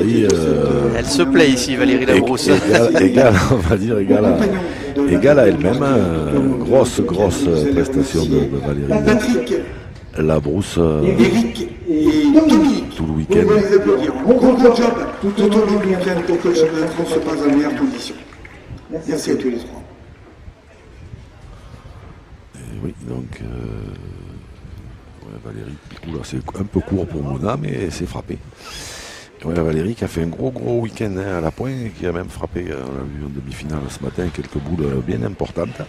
Valérie... Elle se plaît ici, Valérie Labrousse. Égale, on va dire, égale à elle-même. Grosse prestation de Valérie Labrousse tout le week-end. Gros job tout au long du week-end pour que le championnat de France se passe dans les meilleures conditions. Merci à tous les trois. Et oui, donc Valérie Picou, là c'est un peu court pour Mouna, mais c'est frappé. Ouais, Valérie qui a fait un gros week-end à la pointe et qui a même frappé, on a vu en demi-finale ce matin, quelques boules bien importantes.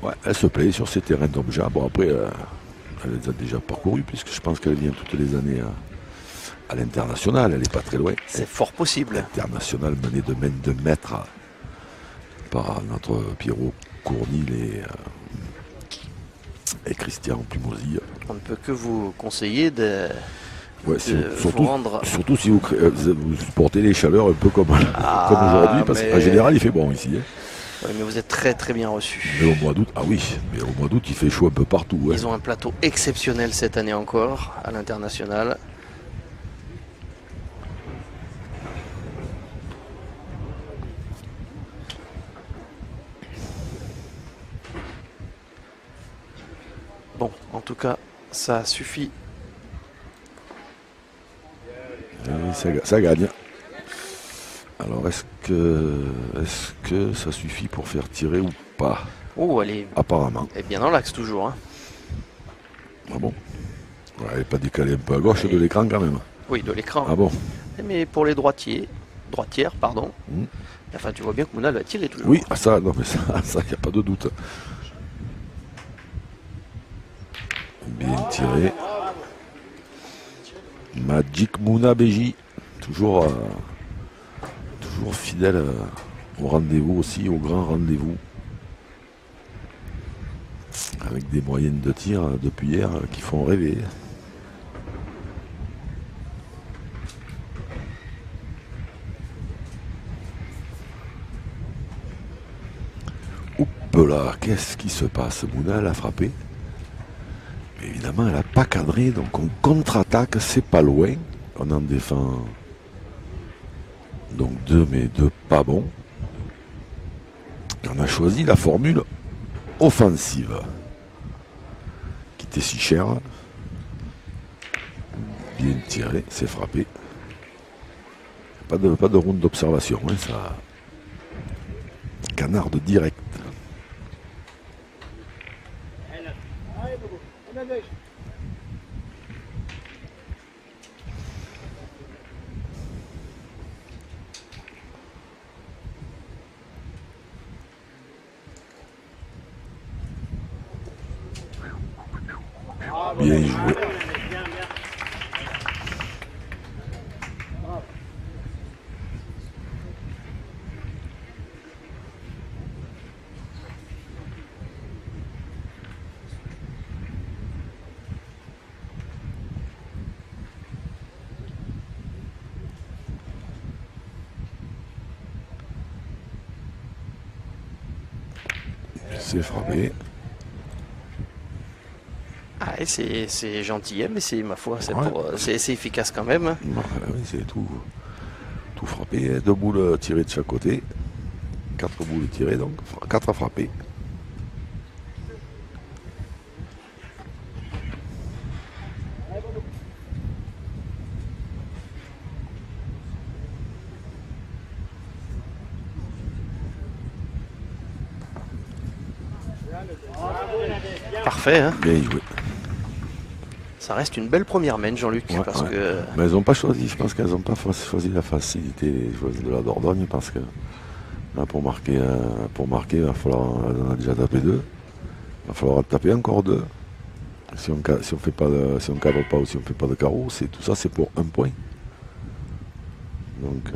Ouais, elle se plaît sur ces terrains d'objet. Bon après, elle les a déjà parcourus puisque je pense qu'elle vient toutes les années à l'international, elle n'est pas très loin. C'est fort possible. L'international mené de 2 mètres par notre Pierrot Cournil et Christian Plumosi. On ne peut que vous conseiller de surtout, vous rendre... surtout si vous supportez les chaleurs un peu comme aujourd'hui, parce qu'en général il fait bon ici. Hein. Oui, mais vous êtes très bien reçus. Mais au mois d'août, mais au mois d'août il fait chaud un peu partout. Ils ont un plateau exceptionnel cette année encore à l'international. Bon, en tout cas, ça suffit. Ça gagne. Alors, est-ce que ça suffit pour faire tirer ou pas? Oh, elle est... Apparemment. Elle est bien dans l'axe toujours. Hein. Ah bon? Ouais, elle n'est pas décalée un peu à gauche de l'écran quand même. Oui, de l'écran. Ah bon? Mais pour les droitières, pardon. Enfin, tu vois bien que Mouna va tirer toujours. Oui, ça, non mais ça, il n'y a pas de doute. Bien tiré. Magic Mouna Beji. Toujours fidèle au rendez-vous aussi, au grand rendez-vous. Avec des moyennes de tir depuis hier qui font rêver. Oups là, qu'est-ce qui se passe? Mouna, elle a frappé. Mais évidemment, elle n'a pas cadré, donc on contre-attaque, c'est pas loin. On en défend donc 2, mais 2 pas bons. On a choisi la formule offensive, qui était si chère. Bien tiré, c'est frappé. Pas de round d'observation, hein, ça. Canard de direct. Bien joué. C'est frappé. Ah, c'est gentil, mais c'est ma foi, c'est efficace quand même. Oui, c'est tout frappé. 2 boules tirées de chaque côté. 4 boules tirées, donc 4 à frapper. Parfait, hein. Bien joué. Ça reste une belle première main, Jean-Luc. Parce que... Mais elles n'ont pas choisi, je pense qu'elles n'ont pas choisi la facilité, les joueuses de la Dordogne, parce que là, pour marquer, il va falloir, on a déjà tapé 2. Il va falloir taper encore 2. Si on fait pas si on cadre pas ou si on fait pas de carreau, tout ça c'est pour 1 point. Donc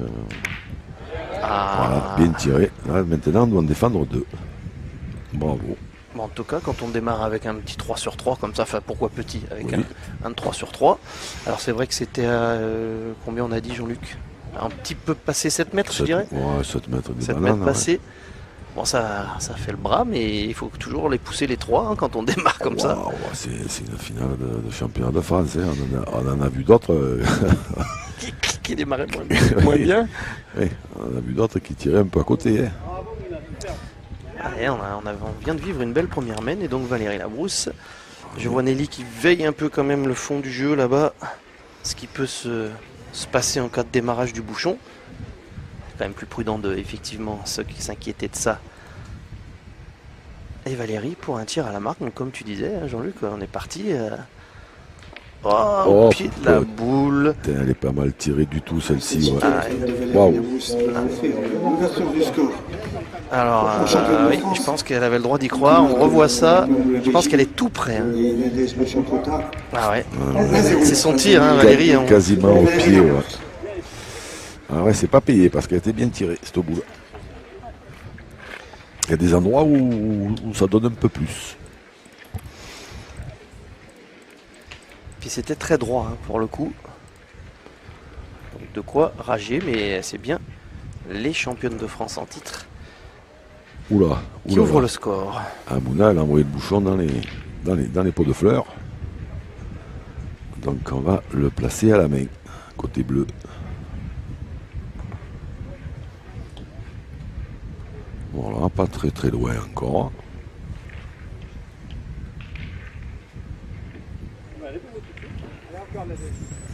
voilà, bien tiré. Là, maintenant on doit en défendre 2. Bravo. Bon, en tout cas, quand on démarre avec un petit 3 sur 3 comme ça, enfin pourquoi petit, avec un 3 sur 3. Alors c'est vrai que c'était à combien on a dit, Jean-Luc? Un petit peu passé 7 mètres, je dirais. Ouais, 7 mètres. 7 mètres passés. Bon, ça fait le bras, mais il faut toujours les pousser les 3 quand on démarre comme ça. C'est une finale de championnat de France. Hein. On en a vu d'autres. qui démarrait moins bien. Oui, on a vu d'autres qui tiraient un peu à côté. Hein. Allez, on vient de vivre une belle première main et donc Valérie Labrousse. Je vois Nelly qui veille un peu quand même le fond du jeu là-bas. Ce qui peut se passer en cas de démarrage du bouchon. C'est quand même plus prudent de, effectivement, ceux qui s'inquiétaient de ça. Et Valérie pour un tir à la marque. Donc comme tu disais, Jean-Luc, on est parti. Au pied de la boule. Elle est pas mal tirée du tout celle-ci. Ouais. Waouh. L'ouverture du score. Alors, oui, je pense qu'elle avait le droit d'y croire. On revoit ça. Je pense qu'elle est tout près. Hein. Ah ouais. C'est son tir, hein, Valérie. Quasiment au pied. Ouais. Ah ouais, c'est pas payé parce qu'elle était bien tirée, cette boule. Il y a des endroits où ça donne un peu plus. Puis c'était très droit hein, pour le coup. Donc de quoi rager, mais c'est bien les championnes de France en titre qui ouvrent le score. Mouna, elle a envoyé le bouchon dans les pots de fleurs. Donc on va le placer à la main, côté bleu. Voilà, pas très très loin encore.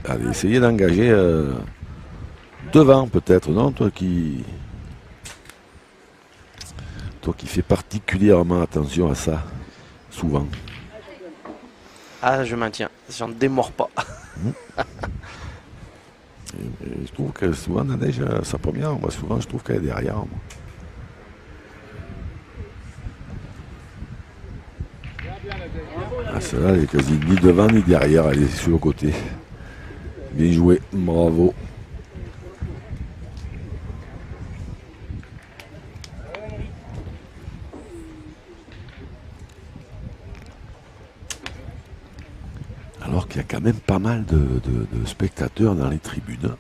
Allez, essayez d'engager devant peut-être, non? Toi qui fais particulièrement attention à ça, souvent. Ah, je maintiens, j'en démords pas. Et je trouve que souvent, Nadège, sa première, moi souvent je trouve qu'elle est derrière. Moi. Ah, celle-là, elle est quasi ni devant ni derrière, elle est sur le côté. Bien joué, bravo. Alors qu'il y a quand même pas mal de spectateurs dans les tribunes.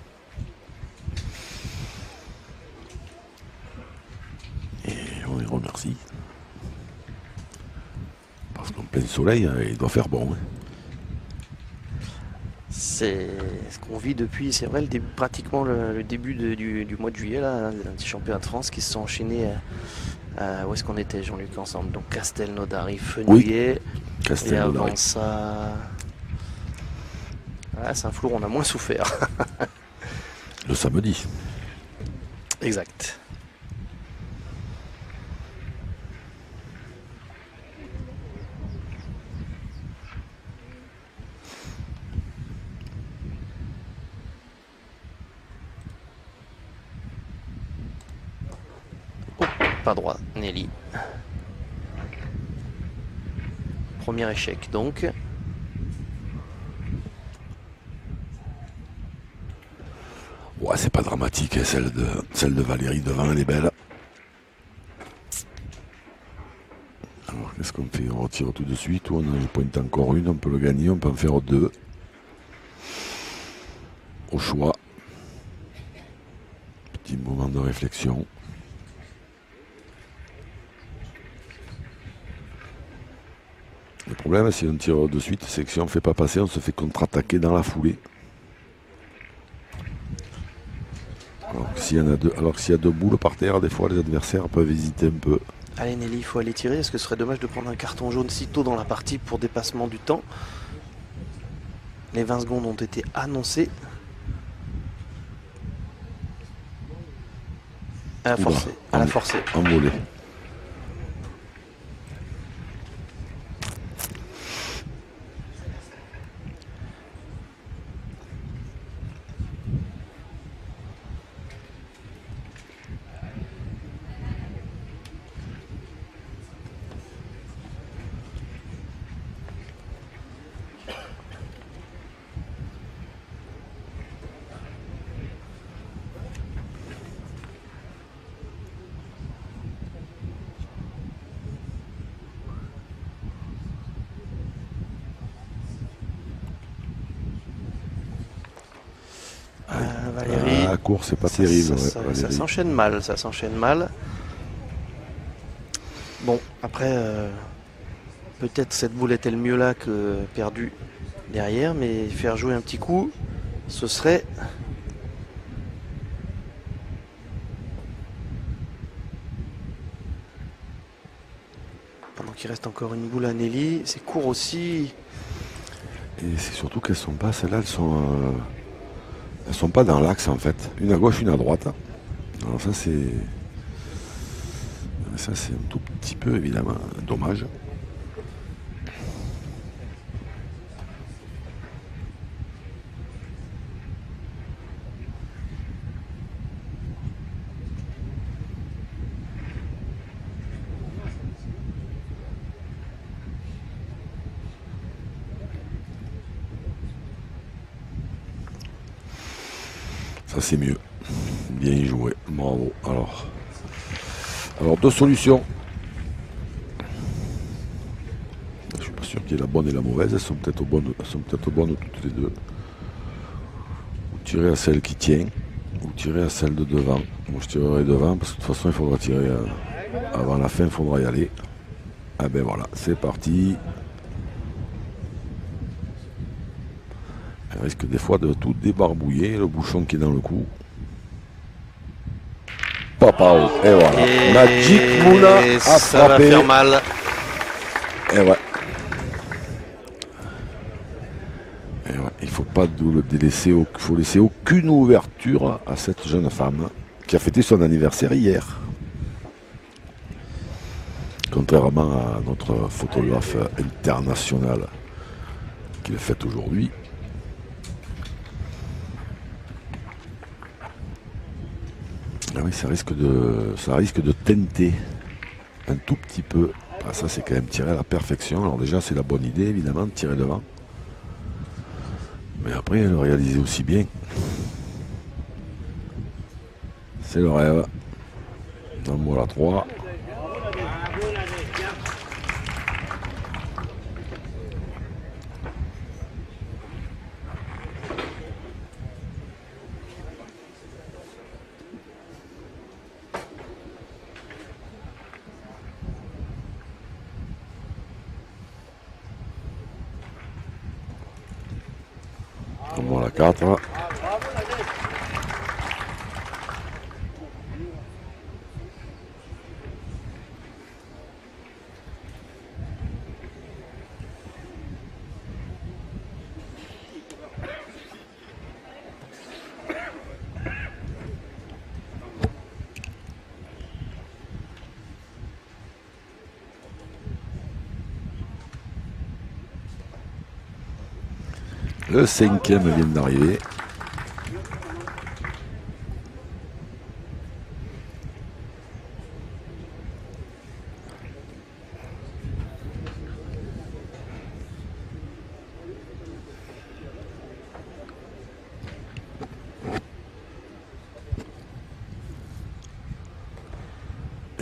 Et on les remercie. Parce qu'en plein soleil, il doit faire bon. Hein. C'est ce qu'on vit depuis, c'est vrai, pratiquement le début du mois de juillet, là, des championnats de France qui se sont enchaînés. Où est-ce qu'on était, Jean-Luc, ensemble? Donc Castelnaudary, Fenouillet. Oui, et avant ça... À Saint-Flour, on a moins souffert. Le samedi. Exact. Oh, pas droit, Nelly. Premier échec, donc. Ouais, c'est pas dramatique, hein, celle de Valérie devant, elle est belle. Alors, qu'est-ce qu'on fait? On retire tout de suite, ou on en pointe encore une, on peut le gagner, on peut en faire deux. Au choix. Petit moment de réflexion. Le problème, si on tire de suite, c'est que si on ne fait pas passer, on se fait contre-attaquer dans la foulée. Alors que s'il y a deux boules par terre, des fois les adversaires peuvent hésiter un peu. Allez Nelly, il faut aller tirer. Est-ce que ce serait dommage de prendre un carton jaune si tôt dans la partie pour dépassement du temps? Les 20 secondes ont été annoncées. À la forcer. À la forcer. Envolé. Valérie. La course, c'est pas terrible. Ça s'enchaîne mal, ça s'enchaîne mal. Bon, après, peut-être cette boule est-elle mieux là que perdue derrière, mais faire jouer un petit coup, ce serait Donc il reste encore une boule à Nelly. C'est court aussi. Et c'est surtout qu'elles sont pas, celles-là, elles sont pas dans l'axe en fait. Une à gauche, une à droite. Alors ça c'est un tout petit peu évidemment dommage. Ça c'est mieux. Bien joué. Bravo. Alors deux solutions. Je suis pas sûr qu'il y ait la bonne et la mauvaise. Elles sont peut-être bonnes toutes les deux. Ou tirer à celle qui tient, ou tirer à celle de devant. Moi je tirerai devant parce que de toute façon il faudra tirer avant la fin, il faudra y aller. Ah ben voilà, c'est parti. Elle risque des fois de tout débarbouiller, le bouchon qui est dans le cou. Papa, et voilà. Et Magic Mouna a ça frappé. va faire mal. Et ouais. Il faut pas le délaisser, faut laisser aucune ouverture à cette jeune femme qui a fêté son anniversaire hier. Contrairement à notre photographe international qui le fête aujourd'hui. Ah oui, ça risque de tenter un tout petit peu. Ah, ça c'est quand même tirer à la perfection. Alors déjà c'est la bonne idée évidemment de tirer devant. Mais après le réaliser aussi bien. C'est le rêve. Donne-moi la 3. Donne-moi la 4. Le 5e vient d'arriver.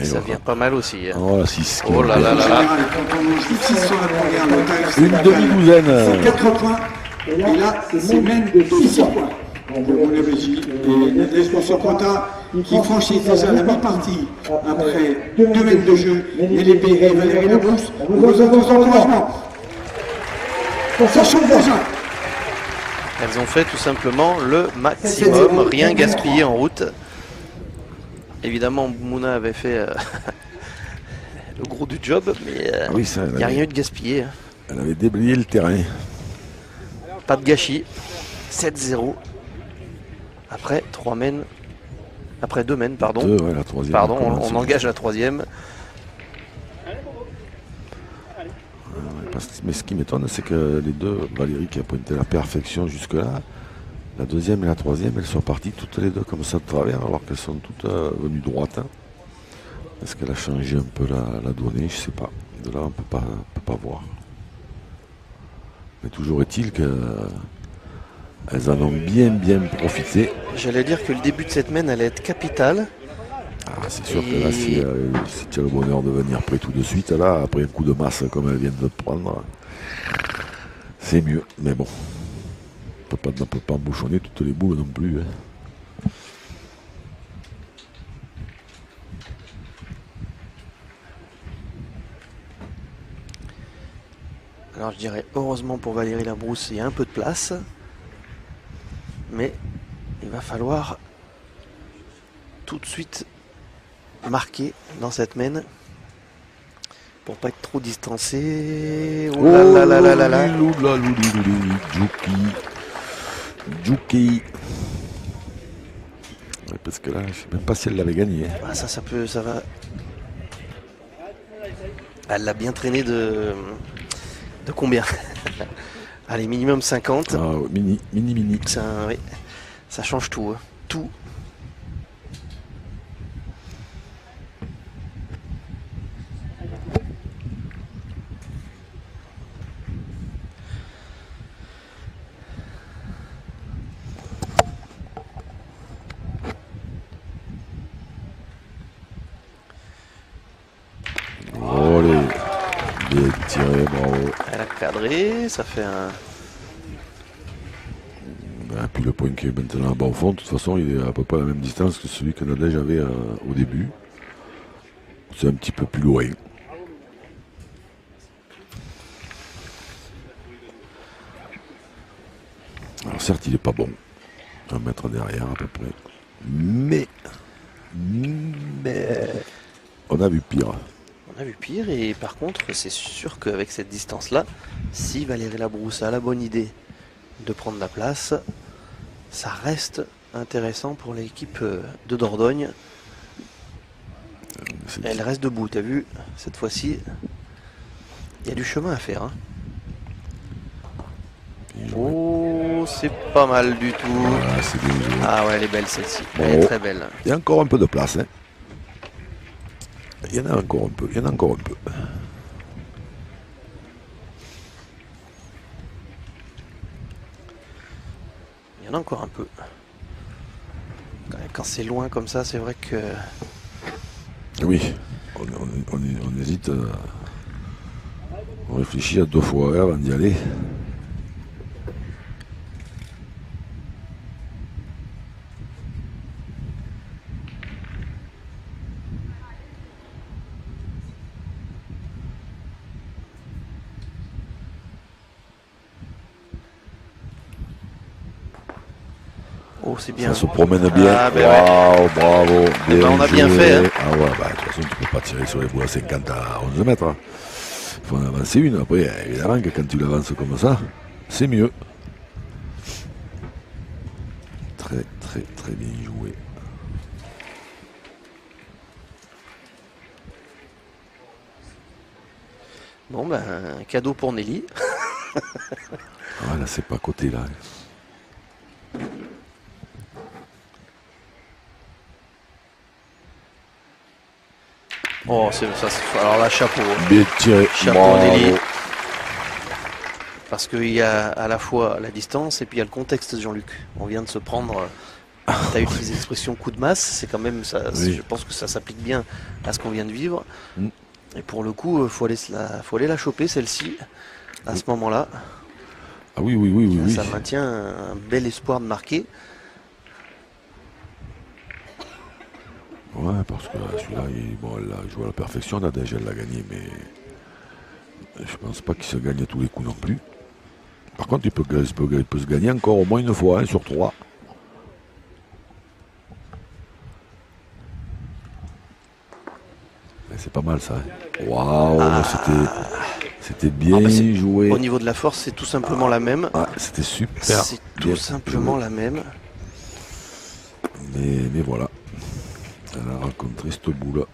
Ça vient pas mal aussi. Oh, 6. Oh là là là là. Une demi-douzaine. 4 points. Et là, c'est même 6 points. Pour le Belgique et les Quanta qui franchissent déjà la mi-partie après 2 mètres de jeu. Et les pays et Valérie Labrousse, vos encouragements. Ça chauffe déjà. Elles ont fait tout simplement le maximum, rien gaspillé en route. Évidemment, Mouna avait fait le gros du job, mais Oui, ça, il n'y a rien eu de gaspillé. Hein. Elle avait déblayé le terrain. Pas de gâchis. 7-0. Après 3 mènes. Après 2 mènes, pardon. 2, ouais, la troisième. Pardon, on engage la 3e. Mais ce qui m'étonne, c'est que les deux, Valérie qui a pointé la perfection jusque-là, la 2e et la 3e, elles sont parties toutes les deux comme ça de travers, alors qu'elles sont toutes venues droites. Hein. Est-ce qu'elle a changé un peu la donnée? Je sais pas. De là, on peut pas voir. Mais toujours est-il qu'elles en ont bien profité. J'allais dire que le début de cette mène allait être capital. Ah, c'est sûr que là, si tu as le bonheur de venir près tout de suite, là, après un coup de masse comme elle vient de prendre, c'est mieux. Mais bon, on ne peut pas embouchonner toutes les boules non plus. Hein. Alors je dirais heureusement pour Valérie Labrousse, il y a un peu de place. Mais il va falloir tout de suite marquer dans cette mène. pour pas être trop distancé. Oh là là là là là là. Juki. Ouais, parce que là, je sais même pas si elle l'avait gagné. Ah, ça peut, ça va. Elle l'a bien traîné de combien? Allez, minimum 50. Ah, mini. Oui, ça change tout. Hein. Tout. Bien tiré, bravo. Elle a cadré, ça fait un... Et puis le point qui est maintenant bas au fond, de toute façon, il est à peu près à la même distance que celui que Nadège avait au début. C'est un petit peu plus loin. Alors certes, il n'est pas bon. 1 mètre derrière à peu près. Mais on a vu pire. On a vu pire et par contre, c'est sûr qu'avec cette distance-là, si Valérie Labrousse a la bonne idée de prendre la place, ça reste intéressant pour l'équipe de Dordogne. Elle reste debout, t'as vu, cette fois-ci, il y a du chemin à faire. Hein. Oh, c'est pas mal du tout. Voilà, c'est bien joué. Ah ouais, elle est belle celle-ci, elle est très belle. Il y a encore un peu de place. Hein. Il y en a encore un peu, Il y en a encore un peu. Quand c'est loin comme ça, c'est vrai que... Oui, on hésite. On réfléchit à 2 fois avant d'y aller. Oh, c'est bien. Ça se promène bien. Ah, ben Waouh, ouais. Bravo. Bien ben, on a joué. bien fait. Hein. Ah ouais, bah, de toute façon, tu peux pas tirer sur les boules à 50 à 11 mètres. Hein. Il faut en avancer une. Après, évidemment que quand tu l'avances comme ça, c'est mieux. Très, très, très bien joué. Bon, ben, un cadeau pour Nelly. Ah, là, c'est pas côté, là. Oh, alors là, chapeau. Bien tiré. Chapeau Bravo. Nelly. Parce qu'il y a à la fois la distance et puis il y a le contexte de Jean-Luc. On vient de se prendre... Tu as utilisé l'expression coup de masse, c'est quand même ça. Oui. Je pense que ça s'applique bien à ce qu'on vient de vivre. Mm. Et pour le coup, il faut aller la choper celle-ci à ce moment-là. Ah oui. Ça maintient un bel espoir de marquer. Ouais, parce que celui-là, elle a joué à la perfection, Nadège, elle l'a gagné, mais je pense pas qu'il se gagne à tous les coups non plus. Par contre, il peut se gagner encore au moins une fois, sur 3. C'est pas mal ça. Waouh, c'était bien joué. Au niveau de la force, c'est tout simplement la même. Ah, c'était super. C'est tout simplement la même. Mais voilà. Elle a rencontré cette boule.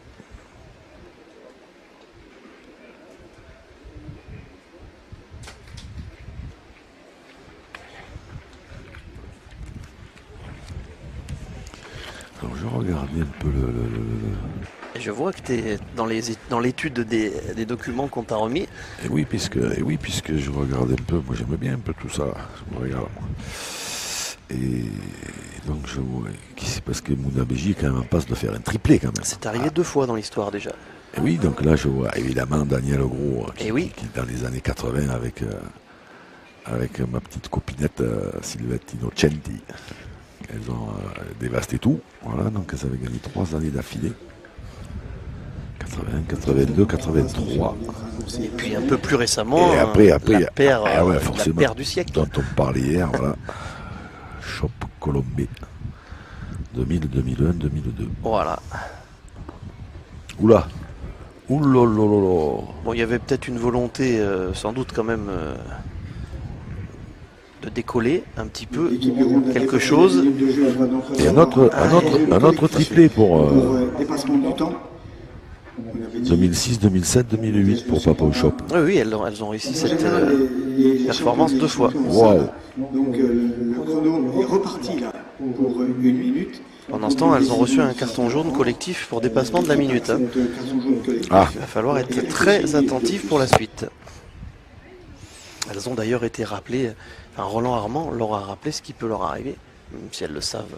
Alors je regardais un peu Et je vois que tu es dans l'étude des documents qu'on t'a remis. Et oui, puisque je regardais un peu, moi j'aimais bien un peu tout ça, je me regarde. Et donc je vois, parce que Mouna Béji est quand même en passe de faire un triplé quand même. C'est arrivé 2 fois dans l'histoire déjà. Et oui, donc là je vois évidemment Daniel Gros qui dans les années 80 avec ma petite copinette Sylvette Innocenti. Elles ont dévasté tout. Voilà, donc elles avaient gagné 3 années d'affilée. 80, 82, 83. Et puis un peu plus récemment, et après, la paire, forcément, la paire du siècle. dont on parlait hier, voilà. Shop Colombé. 2000, 2001, 2002. Voilà. Oula. Ouh. Bon, il y avait peut-être une volonté, sans doute quand même, de décoller un petit peu quelque chose. Et un autre triplé pour dépassement du temps. 2006, 2007, 2008 pour Papa au Shop. Oui, elles ont réussi cette performance 2 fois. Waouh. Donc le chrono est reparti là pour 1 minute. Pendant ce temps, elles ont reçu un carton jaune collectif pour dépassement de la minute. Hein. Ah. Il va falloir être très attentif pour la suite. Elles ont d'ailleurs été rappelées, enfin Roland Armand leur a rappelé ce qui peut leur arriver, même si elles le savent,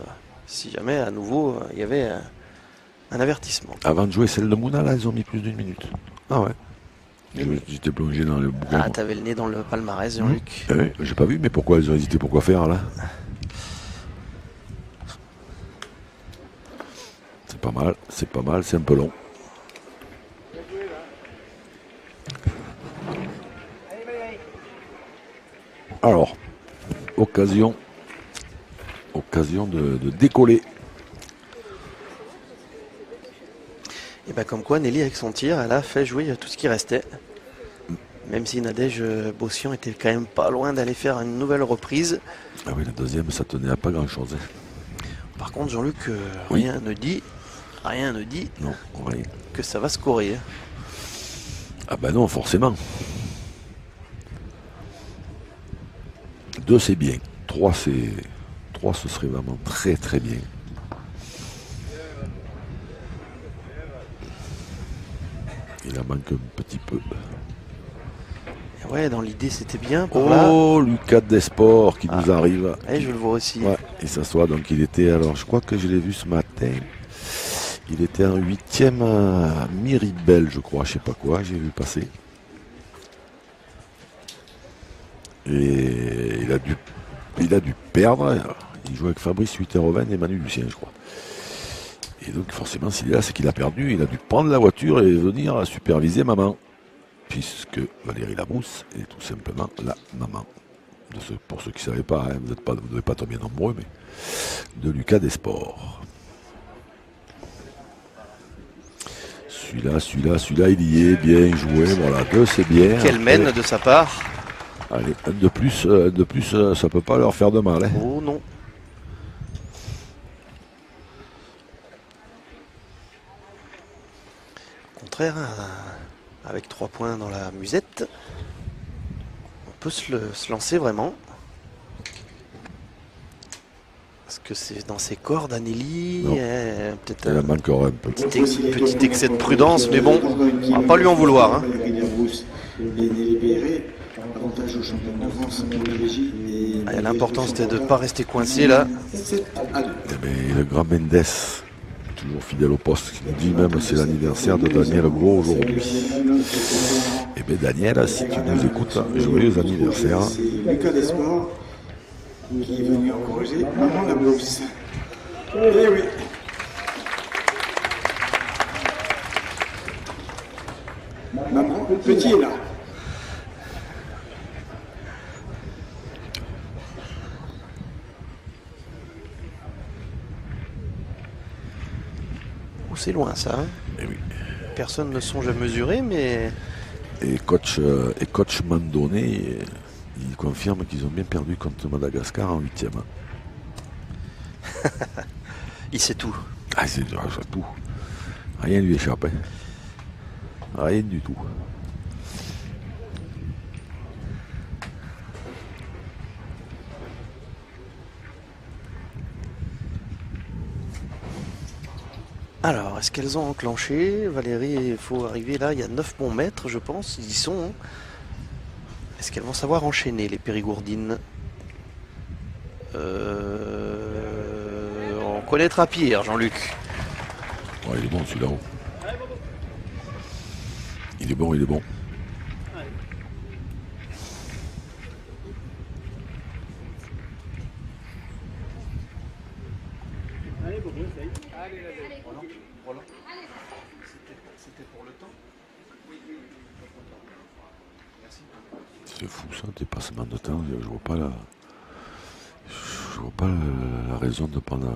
si jamais à nouveau il y avait un avertissement. Avant de jouer celle de Mouna, là, elles ont mis plus d'1 minute. Ah ouais. J'étais plongé dans le bouquin. Ah, t'avais le nez dans le palmarès, Jean-Luc. Oui, j'ai pas vu, mais pourquoi elles ont hésité? Pourquoi faire là? C'est pas mal, c'est un peu long. Alors, occasion de décoller. Et bien comme quoi, Nelly avec son tir, elle a fait jouer tout ce qui restait. Même si Nadège Bossian était quand même pas loin d'aller faire une nouvelle reprise. Ah oui, la deuxième, ça tenait à pas grand-chose. Par contre, Jean-Luc, Oui. rien ne dit Non, rien. que ça va scorer. Ah bah non, forcément. 2 c'est bien. 3 ce serait vraiment très très bien. Il en manque un petit peu. Et ouais, dans l'idée, c'était bien. Pour là. Oh, Lucas Desport qui nous arrive. Et je le vois aussi. Ouais, il s'assoit. Donc il était, alors je crois que je l'ai vu ce matin. Il était en 8e à Miribel, je crois, je sais pas quoi, j'ai vu passer. Et il a dû perdre. Il joue avec Fabrice Huitteroven et Manu Lucien, je crois. Et donc forcément, s'il est là, c'est qu'il a perdu. Il a dû prendre la voiture et venir superviser maman. Puisque Valérie Labrousse est tout simplement la maman. Pour ceux qui ne savaient pas, hein, vous ne devez pas tomber nombreux, mais de Lucas Desport. Celui-là, il y est, bien joué. Voilà, 2 c'est bien. Quelle mène de sa part. Allez, un de plus, ça peut pas leur faire de mal. Hein. Oh non. Au contraire, avec 3 points dans la musette, on peut se lancer vraiment. Parce que c'est dans ses cordes, Anneli, peut-être Il en manque encore un peu. petit excès de prudence, mais bon, on va pas lui en vouloir. Hein. L'important c'était de ne pas rester coincé là. Mais le grand Mendes, toujours fidèle au poste, qui nous dit même c'est l'anniversaire de Daniel Gros aujourd'hui. Et bien Daniel, si tu nous écoutes, joyeux anniversaire. Lucas Desport qui est venu encourager Maman Labrousse. Eh oui. Maman, le petit est là. Oh, c'est loin ça. Hein. Et oui. Personne ne songe à mesurer, mais. Et coach Mandonné, il confirme qu'ils ont bien perdu contre Madagascar en 8e. Il sait tout. Ah, c'est tout. Rien lui échappe. Hein. Rien du tout. Alors, est-ce qu'elles ont enclenché? Valérie, il faut arriver là, il y a 9 bons mètres, je pense, ils y sont. Hein. Est-ce qu'elles vont savoir enchaîner, les périgourdines? On connaîtra pire, Jean-Luc. Ouais, il est bon celui-là. Il est bon. C'est fou ça, dépassement de temps, je vois pas la raison de prendre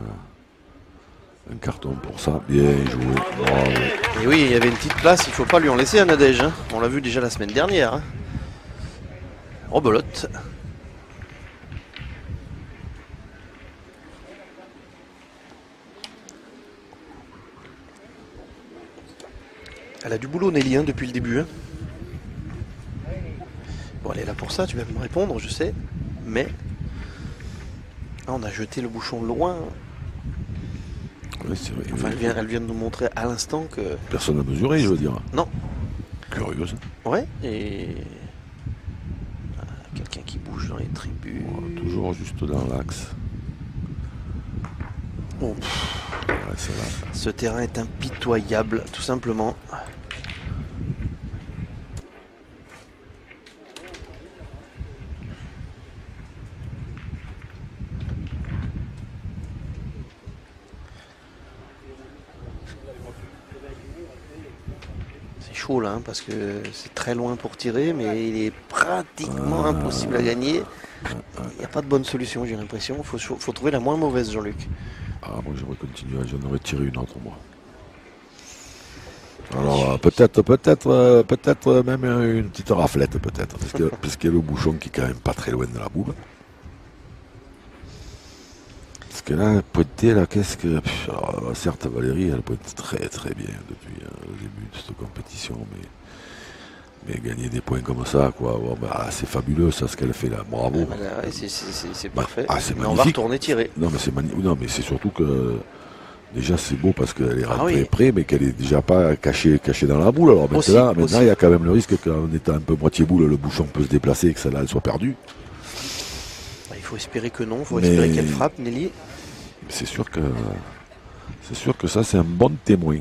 Un carton pour ça, bien joué. Bravo. Et oui, il y avait une petite place, il ne faut pas lui en laisser à Nadège. Hein. On l'a vu déjà la semaine dernière. Hein. Rebelote. Elle a du boulot, Nelly, hein, depuis le début. Hein. Bon, elle est là pour ça, tu vas me répondre, je sais. Mais ah, on a jeté le bouchon loin. Ouais, c'est vrai. Enfin, elle vient de nous montrer à l'instant que... Personne n'a mesuré, je veux dire. Non. Curieuse. Ouais, et... Ah, quelqu'un qui bouge dans les tribunes. Voilà, toujours juste dans l'axe. Bon, Ouais, c'est là. ce terrain est impitoyable, tout simplement. C'est chaud là, hein, parce que c'est très loin pour tirer, mais il est pratiquement impossible à gagner. Il n'y a pas de bonne solution, j'ai l'impression. Il faut trouver la moins mauvaise, Jean-Luc. Ah, moi j'aurais continué, j'en aurais tiré une autre, moi. Alors peut-être même une petite raflette, peut-être, parce qu'il y a le bouchon qui est quand même pas très loin de la boule. Parce que là, pointer, là, qu'est-ce que... alors, certes, Valérie, elle pointe très très bien depuis le début de cette compétition, mais gagner des points comme ça, quoi, bon, bah, c'est fabuleux, ça, ce qu'elle fait là, bravo. Ouais, c'est parfait. C'est mais on va magnifique. retourner tirer. Non, mais c'est magnifique. Non, mais c'est surtout que déjà c'est beau parce qu'elle est Ah rentrée oui. près, mais qu'elle est déjà pas cachée dans la boule. Alors Aussi. maintenant, il y a quand même le risque qu'en étant un peu moitié boule, le bouchon peut se déplacer et que celle-là elle soit perdue. Bah, il faut espérer que non, il faut espérer qu'elle frappe, Nelly. C'est sûr que ça c'est un bon témoin.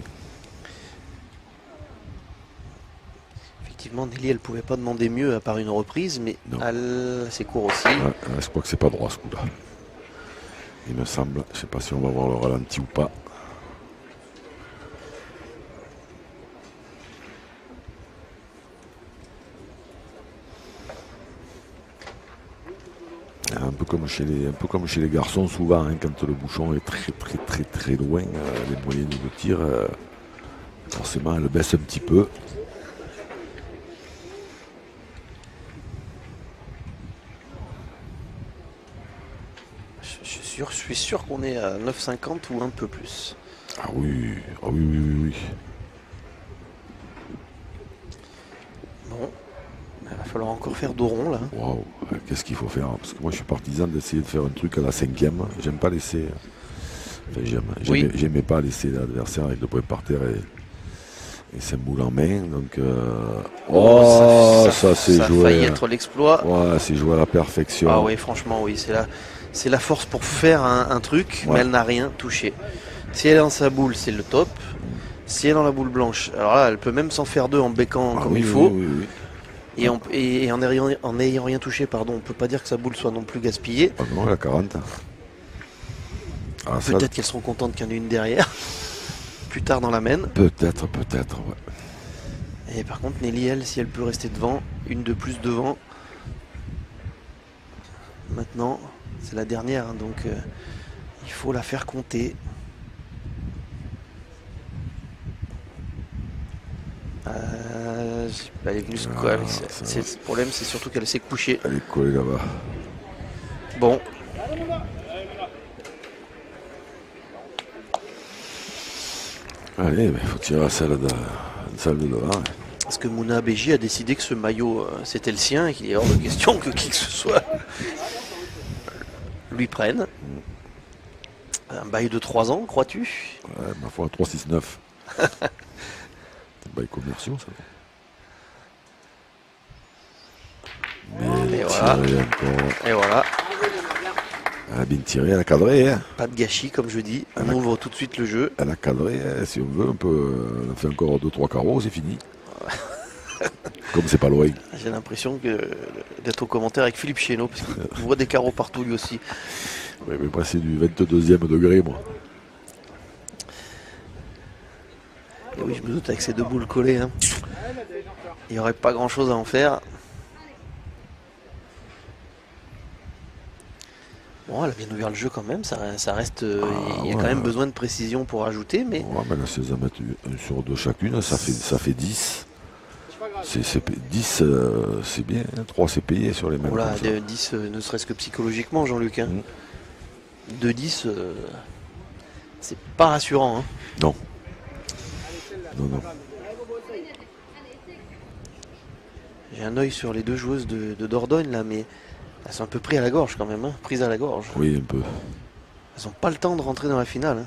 Effectivement, Nelly, elle pouvait pas demander mieux à part une reprise, mais c'est court aussi. Ouais, je crois que c'est pas droit ce coup-là. Il me semble. Je sais pas si on va voir le ralenti ou pas. Un peu comme chez les garçons souvent, hein, quand le bouchon est très loin, les moyens de tir, forcément elle baisse un petit peu. Je suis sûr qu'on est à 9,50 ou un peu plus. Ah oui, oui. Bon, il va falloir encore faire dos rond là. Waouh, qu'est-ce qu'il faut faire? Parce que moi je suis partisan d'essayer de faire un truc à la 5e. J'aime pas laisser. Enfin, j'aimais pas laisser l'adversaire avec le point par terre et sa boule en main. Donc, ça c'est joué. Ça a failli être l'exploit. Ouais, c'est joué à la perfection. Ah oui, franchement, oui, c'est la force pour faire un truc, Ouais. mais elle n'a rien touché. Si elle est dans sa boule, c'est le top. Si elle est dans la boule blanche, alors là, elle peut même s'en faire deux en bécant comme oui, il faut. Oui. Et en n'ayant rien touché, pardon, on peut pas dire que sa boule soit non plus gaspillée. Ah non, elle a 40. Ah, Peut-être qu'elles seront contentes qu'il y en ait une derrière. Plus tard dans la main. Peut-être, ouais. Et par contre, Nelly, elle, si elle peut rester devant, une de plus devant. Maintenant, c'est la dernière, hein, donc il faut la faire compter. Elle est venue se coller. Le problème, c'est surtout qu'elle s'est couchée. Elle est collée là-bas. Bon. Allez, il faut tirer la salle de devant. Parce que Mouna Beji a décidé que ce maillot, c'était le sien et qu'il est hors de question que qui que ce soit lui prenne. Un bail de 3 ans, crois-tu? Ouais, ma foi, 3,69. C'est bail commerciaux, ça. Et voilà. Et voilà. Elle a bien tiré, elle a cadré. Hein. Pas de gâchis, comme je dis. On ouvre tout de suite le jeu. Elle a cadré, hein. Si on veut, on fait encore 2-3 carreaux, c'est fini. Comme c'est pas loin. J'ai l'impression d'être au commentaire avec Philippe Chéneau, parce qu'il voit des carreaux partout lui aussi. Oui, mais moi, c'est du 22e degré, moi. Et oui, je me doute avec ces deux boules collées. Hein. Il n'y aurait pas grand-chose à en faire. Bon, elle a bien ouvert le jeu quand même, ça reste. Il y a ouais. quand même besoin de précision pour ajouter, mais Ouais, mais là, si elles en mettent 1 sur 2 chacune, ça fait 10. 10, c'est bien. 3, c'est payé sur les mêmes. voilà, Comme ça. de 10, ne serait-ce que psychologiquement, Jean-Luc. Hein. De 10, c'est pas rassurant. Hein. Non. Non. J'ai un œil sur les deux joueuses de Dordogne là, mais elles sont un peu prises à la gorge quand même, hein, prises à la gorge. Oui, un peu. Elles n'ont pas le temps de rentrer dans la finale. Hein.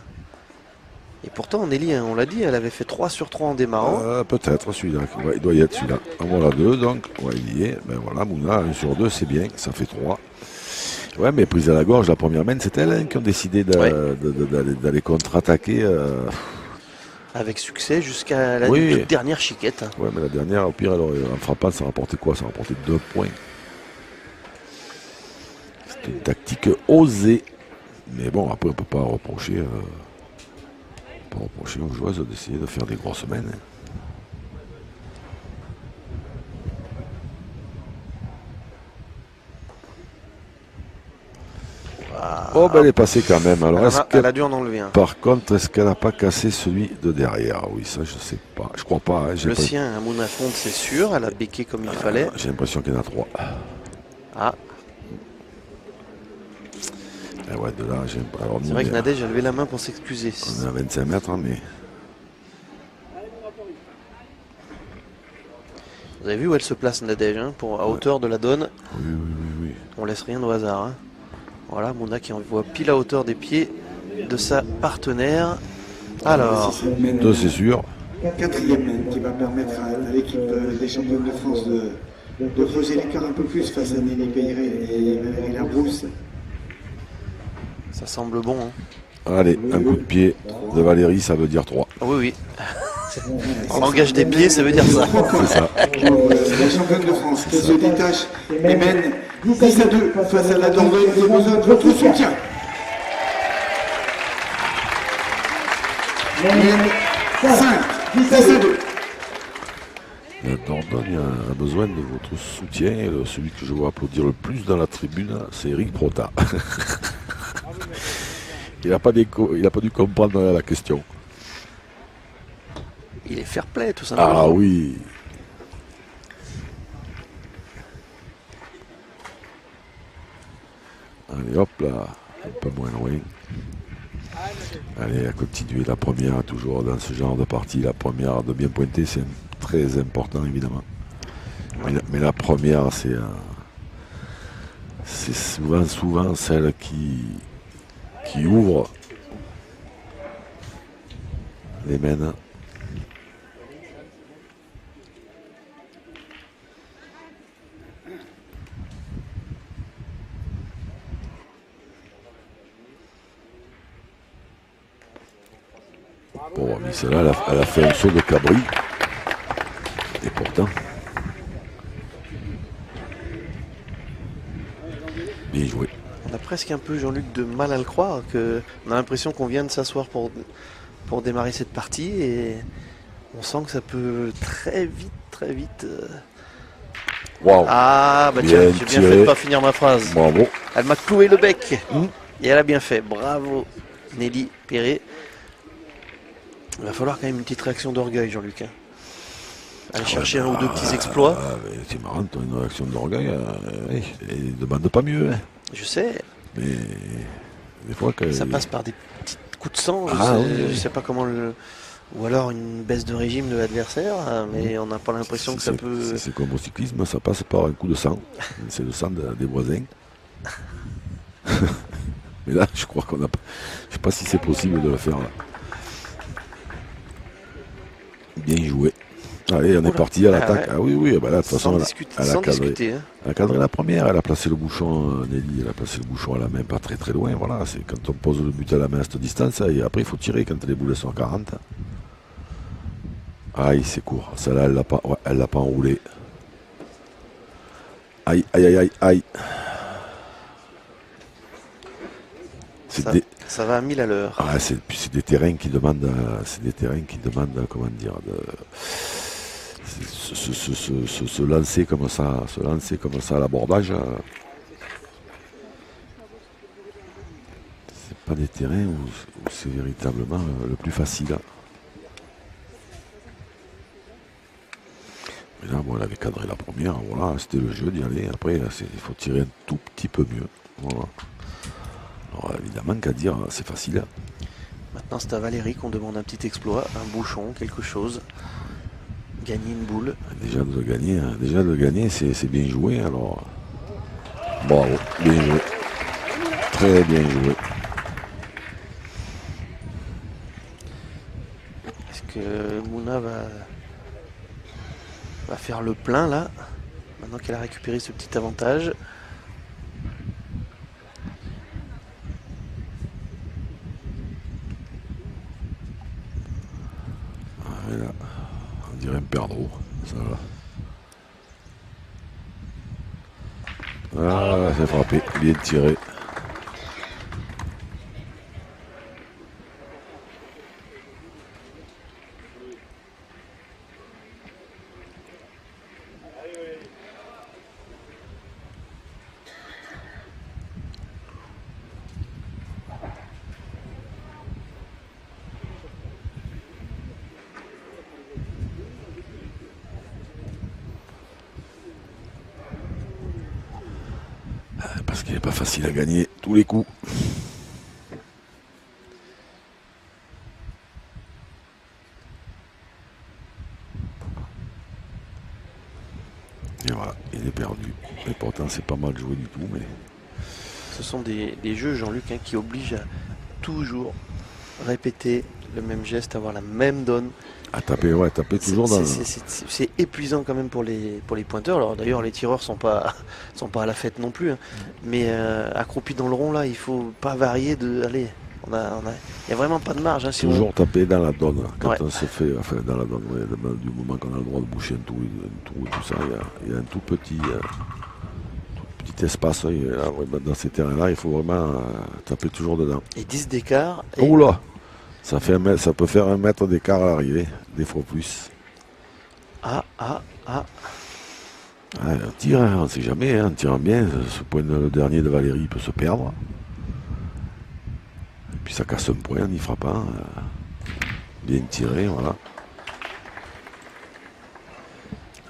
Et pourtant, Nelly, hein, on l'a dit, elle avait fait 3 sur 3 en démarrant. Peut-être celui-là. Ouais, il doit y être celui-là. En voilà 2, donc. Ouais, il y est. Ben voilà, Mouna, 1 sur 2, c'est bien. Ça fait 3. Ouais, mais prise à la gorge, la première main, c'est elles qui ont décidé d'aller contre-attaquer. Avec succès jusqu'à la Oui. toute dernière chiquette. Hein. Ouais, mais la dernière, au pire, en frappant, ça rapportait quoi? Ça rapportait 2 points. C'était une tactique osée. Mais bon, après, on ne peut pas reprocher aux joueuses d'essayer de faire des grosses mains. Hein. Oh, ben elle est passée quand même. Alors, Elle a dû en enlever un. Par contre, est-ce qu'elle n'a pas cassé celui de derrière? Oui, ça, je sais pas. Je crois pas. Hein, Le sien, à Mouna Fonte, c'est sûr. Elle a béqué comme il fallait. J'ai l'impression qu'il y en a 3. Ah. Et ouais, de là, C'est vrai que Nadège a levé la main pour s'excuser. On est à 25 mètres, hein, mais. Vous avez vu où elle se place, Nadège, hein, à hauteur de la donne. Oui. On laisse rien au hasard. Hein. Voilà, Mouna qui envoie pile à hauteur des pieds de sa partenaire. Alors, 2, c'est sûr. 4e main qui va permettre à l'équipe des champions de France de creuser l'écart un peu plus face à Nelly Peyret et Valérie Labrousse. ça semble bon. Hein. Allez, un coup de pied de Valérie, ça veut dire 3. Oui. En langage des pieds, ça veut dire ça. C'est ça. La championne de France qui se détache et mène 10-2 face à la Dordogne qui a besoin de votre soutien. Mène 5, 10-2. La Dordogne a besoin de votre soutien. Et celui que je vois applaudir le plus dans la tribune, c'est Eric Prota. Il n'a pas dû comprendre la question. Il est fair play, tout simplement. Ah oui. Allez, hop là, un peu moins loin. Allez, à continuer la première, toujours dans ce genre de partie. La première de bien pointer, c'est très important, évidemment. Mais la première, c'est souvent celle qui ouvre les mènes. Bon, mais celle-là, elle a fait un saut de cabri. Et pourtant, bien joué. On a presque un peu, Jean-Luc, de mal à le croire. On a l'impression qu'on vient de s'asseoir pour démarrer cette partie. Et on sent que ça peut très vite... Wow. Ah, bah tiens, j'ai bien fait de pas finir ma phrase. Bravo. Elle m'a cloué le bec. Et elle a bien fait. Bravo, Nelly Peyret. Il va falloir quand même une petite réaction d'orgueil, Jean-Luc. Hein. Aller chercher un ou deux petits exploits. C'est marrant, tu as une réaction d'orgueil. Il ne demande pas mieux. Hein. Je sais. Mais des fois que. Ça passe par des petits coups de sang. Je sais pas comment le. Ou alors une baisse de régime de l'adversaire, mais on n'a pas l'impression que ça peut. C'est comme au cyclisme, ça passe par un coup de sang. C'est le sang des voisins. Mais là, je crois qu'on a pas. Je sais pas si c'est possible de le faire là. Bien joué. Allez, on est parti à l'attaque. Ouais. Ah oui, bah là, de toute façon, elle a cadré. Discuter, hein. Elle a cadré la première, elle a placé le bouchon, Nelly, elle a placé le bouchon à la main, pas très loin. Voilà, c'est quand on pose le but à la main à cette distance, et après il faut tirer quand les boulets sont à 40. Aïe, c'est court. Celle-là, elle l'a pas enroulé. Aïe. Ça va à 1000 à l'heure. Ah, c'est des terrains qui demandent, comment dire, se lancer comme ça à l'abordage. pas des terrains où c'est véritablement le plus facile. Mais là, bon, elle avait cadré la première, voilà, c'était le jeu d'y aller. Après, il faut tirer un tout petit peu mieux. Voilà. Alors évidemment qu'à dire, c'est facile. Maintenant, c'est à Valérie qu'on demande un petit exploit, un bouchon, quelque chose. Gagner une boule. Déjà de gagner, c'est bien joué. Alors, bravo, bien joué. Très bien joué. Est-ce que Mouna va faire le plein là, maintenant qu'elle a récupéré ce petit avantage? Là, on dirait un perdreau. Ça va. Ah, c'est frappé, bien tiré. Parce qu'il n'est pas facile à gagner tous les coups. Et voilà, il est perdu. Et pourtant, c'est pas mal joué du tout. Mais Ce sont des jeux, Jean-Luc, hein, qui obligent à toujours répéter le même geste, avoir la même donne. à taper, ouais, taper toujours dans. C'est épuisant quand même pour les pointeurs. Alors d'ailleurs, les tireurs sont pas à la fête non plus. Hein. Mais accroupis dans le rond là, il faut pas varier de. Allez, il y a vraiment pas de marge. Hein, si toujours taper dans la donne. Quand Ouais. on se fait, enfin dans la donne, ouais, du moment qu'on a le droit de boucher un trou et tout ça, il y a un tout petit espace. Là, ouais, dans ces terrains-là, il faut vraiment taper toujours dedans. Et 10 d'écart. Et... Oula! Ça peut faire 1 mètre d'écart à l'arrivée, des fois plus. Ah. Ouais, un tir, hein, on ne sait jamais, hein, en tirant bien, le dernier de Valérie peut se perdre. Et puis ça casse un point en y frappant. Bien tiré, voilà.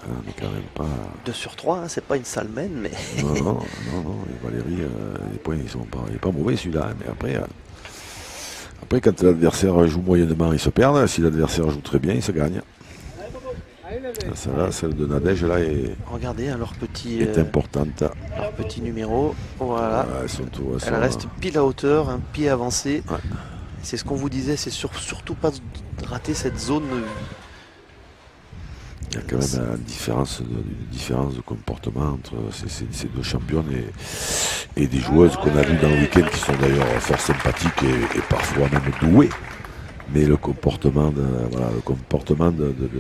On n'est quand même pas... 2 sur 3, hein, c'est pas une sale mène, mais... Non, et Valérie, les points, il n'est pas mauvais celui-là, hein, mais après, quand l'adversaire joue moyennement, il se perd. Si l'adversaire joue très bien, il se gagne. Celle de Nadège là est Regardez hein, leur petit importante. leur petit numéro. Voilà. Elle reste pile à hauteur, un pied avancé. Ouais. C'est ce qu'on vous disait, c'est surtout pas de rater cette zone. Il y a quand même une différence de comportement entre ces deux championnes et des joueuses qu'on a vues dans le week-end qui sont d'ailleurs fort sympathiques et parfois même douées. Mais le comportement de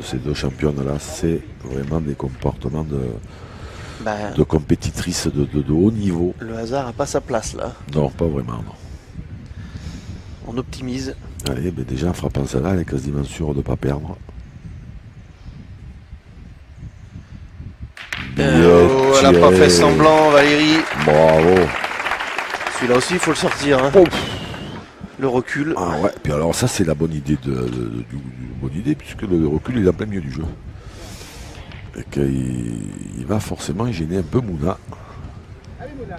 ces deux championnes-là, c'est vraiment des comportements de compétitrices de haut niveau. Le hasard n'a pas sa place là. Non, pas vraiment, non. On optimise. Allez, ben déjà en frappant celle-là, elle est quasiment sûre de ne pas perdre. Elle n'a pas fait semblant, Valérie. Bravo. Celui-là aussi, il faut le sortir. Hein. Oh. Le recul. Ah ouais, puis alors ça c'est la bonne idée bonne idée puisque le recul il est en plein milieu du jeu. Et qu'il va forcément gêner un peu Mouna. Allez Mouna.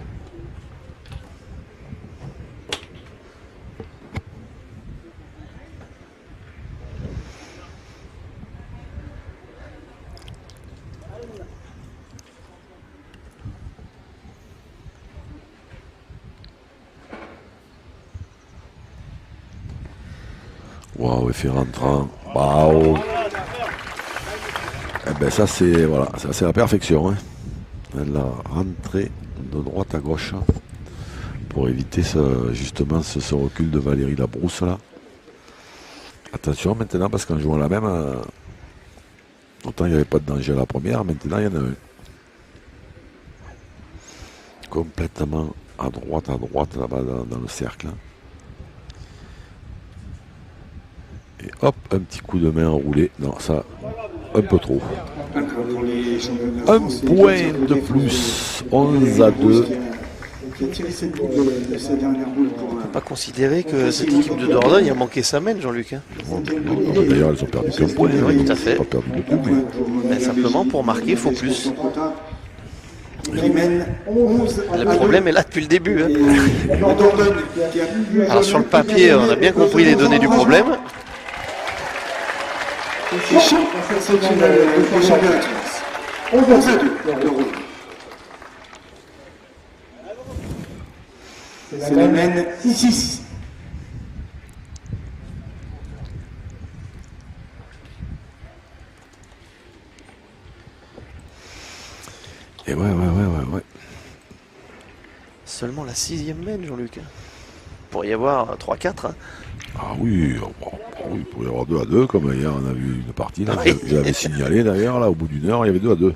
Waouh, effet rentrant. Waouh. Eh ben ça c'est la perfection. Hein. Elle a rentré de droite à gauche pour éviter ce recul de Valérie Labrousse là. Attention maintenant parce qu'en jouant la même, autant il n'y avait pas de danger à la première, maintenant il y en a un. Complètement à droite là-bas dans le cercle. Et hop, un petit coup de main enroulé. Non, ça, un peu trop. Un point de plus. 11 à 2. qui a tiré cette boule de sa dernière boule pour. Pas considérer que cette équipe de Dordogne a manqué sa main, Jean-Luc. Hein. D'ailleurs, ils ont perdu qu'un point. Oui, tout à fait. Ils n'ont pas perdu beaucoup. Mais simplement, pour marquer, il faut plus. Qui mène 11 à Le problème est là depuis le début. Hein. Dordogne qui a Alors sur le papier, on a bien compris les données du problème. C'est exceptionnel le championnat de classe. 11 à 2 le rouge. C'est la mène 6. Et ouais. Seulement la 6e mène, Jean-Luc. Il pourrait y avoir 3-4. Hein. Ah oui, il pourrait y avoir 2 à 2, comme hier on a vu une partie, là, Oui. je l'avais signalé d'ailleurs, là, au bout d'une heure, il y avait 2 à 2.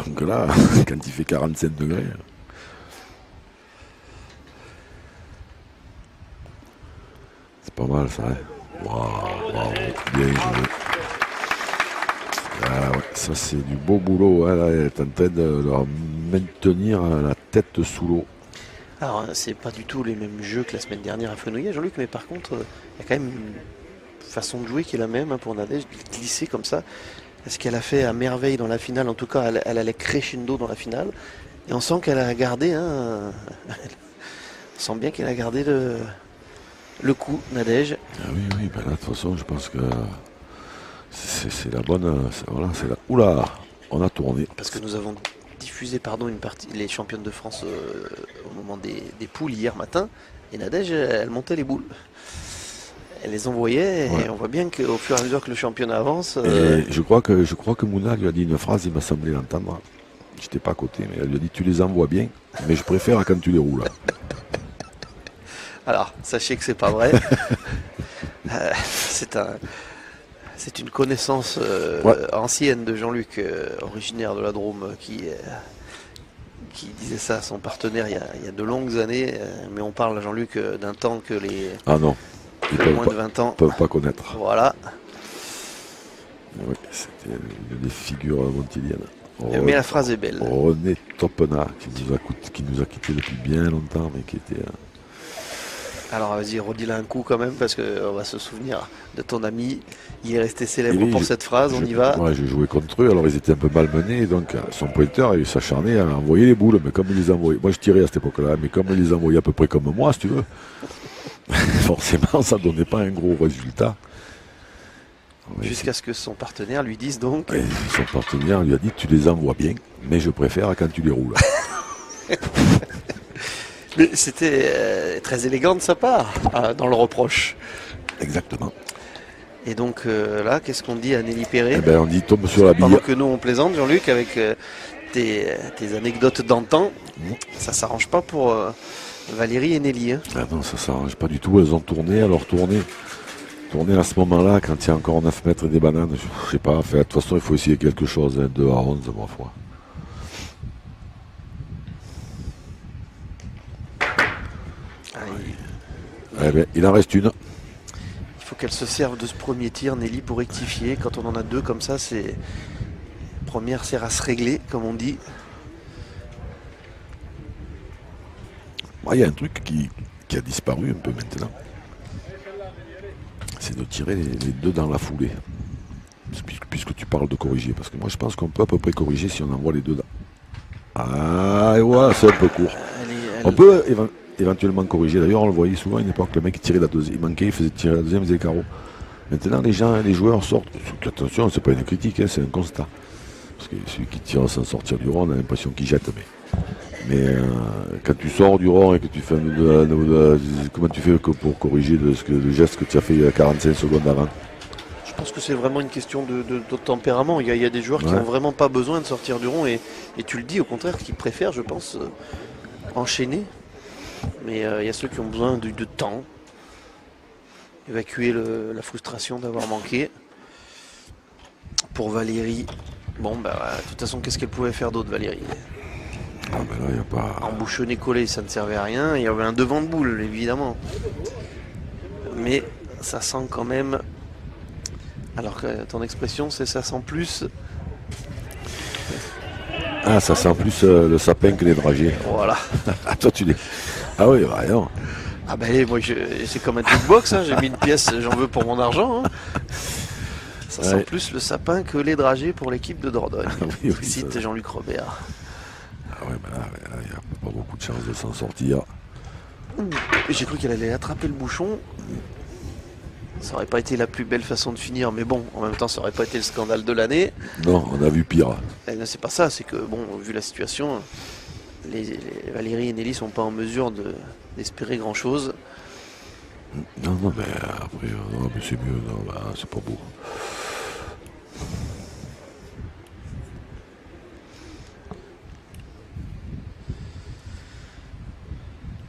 Donc là, quand il fait 47 degrés. C'est pas mal ça, hein. Waouh, bien joué. Ah ouais, ça c'est du beau boulot, hein, là, elle est en train de leur maintenir la tête sous l'eau. Alors, c'est pas du tout les mêmes jeux que la semaine dernière à Fenouillet, Jean-Luc, mais par contre, il y a quand même une façon de jouer qui est la même hein, pour Nadège, de glisser comme ça. Ce qu'elle a fait à merveille dans la finale, en tout cas, elle allait crescendo dans la finale. Et on sent qu'elle a gardé, hein, on sent bien qu'elle a gardé le coup, Nadège. Ah oui, ben là, de toute façon, je pense que c'est la bonne. Voilà, c'est la. Oula, on a tourné. Parce que nous avons diffusé une partie, les championnes de France au moment des poules hier matin. Et Nadège, elle montait les boules. Elle les envoyait et on voit bien qu'au fur et à mesure que le championnat avance. Et je crois que Mouna lui a dit une phrase, il m'a semblé l'entendre. J'étais pas à côté, mais elle lui a dit tu les envoies bien, mais je préfère quand tu les roules. Alors, sachez que c'est pas vrai. C'est une connaissance ancienne de Jean-Luc, originaire de la Drôme, qui disait ça à son partenaire il y a de longues années. Mais on parle, Jean-Luc, d'un temps que les Ah non, ils moins de 20 ans ne peuvent pas connaître. Voilà. Oui, c'était une des figures montiliennes. Mais la phrase est belle. René Topena, qui nous a quittés depuis bien longtemps, mais qui était... Alors vas-y, redis-la un coup quand même, parce qu'on va se souvenir de ton ami. Il est resté célèbre pour cette phrase, on y va. Ouais, j'ai joué contre eux, alors ils étaient un peu malmenés, donc son pointeur, il s'acharnait à envoyer les boules, mais comme il les envoyait, moi je tirais à cette époque-là, mais comme il les envoyait à peu près comme moi, si tu veux, forcément ça donnait pas un gros résultat. Jusqu'à ce que son partenaire lui dise donc... Et son partenaire lui a dit tu les envoies bien, mais je préfère quand tu les roules. Mais c'était très élégant de sa part, dans le reproche. Exactement. Et donc là, qu'est-ce qu'on dit à Nelly Perret? Eh ben, on dit tombe sur la bille. Pendant que nous on plaisante, Jean-Luc, avec tes anecdotes d'antan, ça s'arrange pas pour Valérie et Nelly. Hein. Ah non, ça s'arrange pas du tout. Elles ont tourné, alors tourner à ce moment-là, quand il y a encore 9 mètres et des bananes, je sais pas. De toute façon, il faut essayer quelque chose, hein, 2 à 11, ma foi. Eh ben, il en reste une. Il faut qu'elle se serve de ce premier tir, Nelly, pour rectifier. Quand on en a deux comme ça, c'est... Première sert à se régler, comme on dit. Il y a un truc qui a disparu un peu maintenant. C'est de tirer les deux dans la foulée. Puisque tu parles de corriger. Parce que moi, je pense qu'on peut à peu près corriger si on envoie les deux dans... Ah, et voilà, c'est un peu court. On peut éventuellement corriger. D'ailleurs, on le voyait souvent à une époque, le mec tirait la deuxième. Il manquait, il faisait tirer la deuxième, il faisait le carreau. Maintenant, les joueurs sortent. Attention, c'est pas une critique, hein, c'est un constat. Parce que celui qui tire sans sortir du rond, on a l'impression qu'il jette. Mais quand tu sors du rond et que tu fais comment tu fais pour corriger le geste que tu as fait il y a 45 secondes avant? Je pense que c'est vraiment une question de tempérament. Il y a des joueurs qui n'ont vraiment pas besoin de sortir du rond et tu le dis au contraire, qui préfèrent, je pense, enchaîner. Mais il y a ceux qui ont besoin de temps, évacuer la frustration d'avoir manqué. Pour Valérie, bon bah de toute façon, qu'est-ce qu'elle pouvait faire d'autre, Valérie? Ah ben là, y a pas... Embouchonner, coller, ça ne servait à rien. Il y avait un devant de boule, évidemment. Mais ça sent quand même... Alors que ton expression, c'est ça sent plus... Ah, ça sent plus le sapin que les dragées. Voilà. Ah, toi, tu les... Ah oui, bah non. Ah ben moi c'est comme un jukebox, hein, j'ai mis une pièce, j'en veux pour mon argent. Hein. Ça sent plus le sapin que les dragées pour l'équipe de Dordogne. Oui, Cite ça... Jean-Luc Robert. Ah ouais, mais là, il n'y a pas beaucoup de chance de s'en sortir. J'ai cru qu'elle allait attraper le bouchon. Ça aurait pas été la plus belle façon de finir, mais bon, en même temps, ça aurait pas été le scandale de l'année. Non, on a vu pire. C'est pas ça, c'est que, bon, vu la situation, les Valérie et Nelly sont pas en mesure d'espérer grand-chose. Non, non, mais après, non, mais c'est mieux, non, bah, c'est pas beau.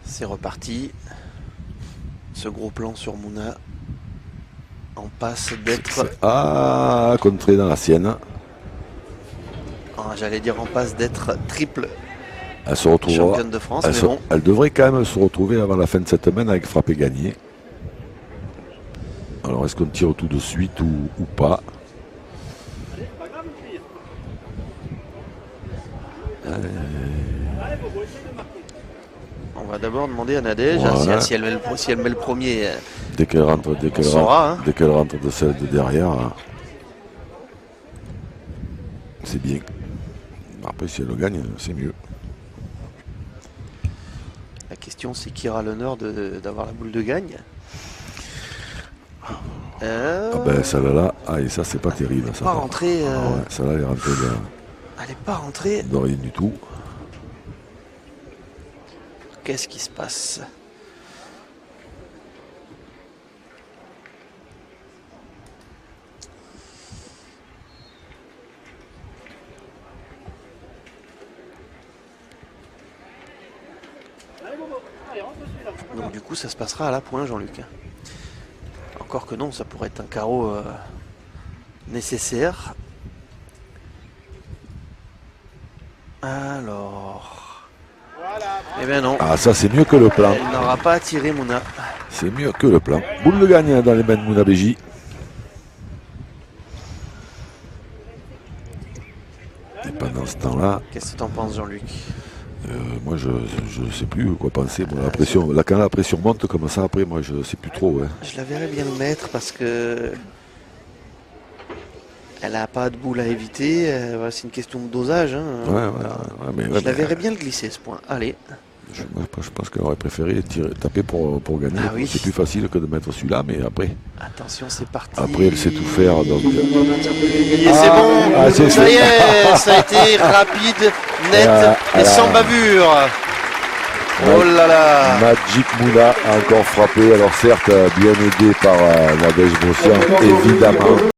C'est reparti. Ce gros plan sur Mouna en passe d'être... Ah, contré dans la sienne. J'allais dire en passe d'être triple Elle se retrouvera. championne de France, mais bon. Elle devrait quand même se retrouver avant la fin de cette semaine avec frappé gagné. Alors, est-ce qu'on tire tout de suite ou pas? On va d'abord demander à Nadège si elle met le premier. Dès qu'elle rentre, dès qu'elle rentre de celle de derrière, c'est bien. Après, si elle le gagne, c'est mieux. La question, c'est qui aura l'honneur d'avoir la boule de gagne. Ah ben celle-là, et ça c'est pas terrible. Ça pas rentrée. ouais, celle-là elle est rentrée elle n'est pas rentrée. De rien du tout. Qu'est-ce qui se passe? Donc du coup ça se passera à la pointe, Jean-Luc. Encore que non, ça pourrait être un carreau nécessaire. Alors... Eh bien non. Ah ça c'est mieux que le plan. Elle n'aura pas attiré Mouna. C'est mieux que le plan. Boule de gagne dans les mains de Mouna Béji. Et pendant ce temps-là... Qu'est-ce que tu en penses, Jean-Luc? Moi je sais plus quoi penser. Bon, la pression, là, quand la pression monte comme ça après, moi je sais plus trop. Hein. Je la verrais bien le mettre parce que elle n'a pas de boule à éviter. C'est une question de dosage. Hein. Je la verrais bien le glisser ce point. Allez. Je pense qu'elle aurait préféré taper pour gagner. Ah oui. C'est plus facile que de mettre celui-là, mais après. Attention, c'est parti. Après, elle sait tout faire. Donc... Et c'est bon. Ça y est, ça a été rapide, net et sans bavure. Oh là là. Magic Mouna a encore frappé. Alors certes, bien aidé par Nadège Bossian, évidemment.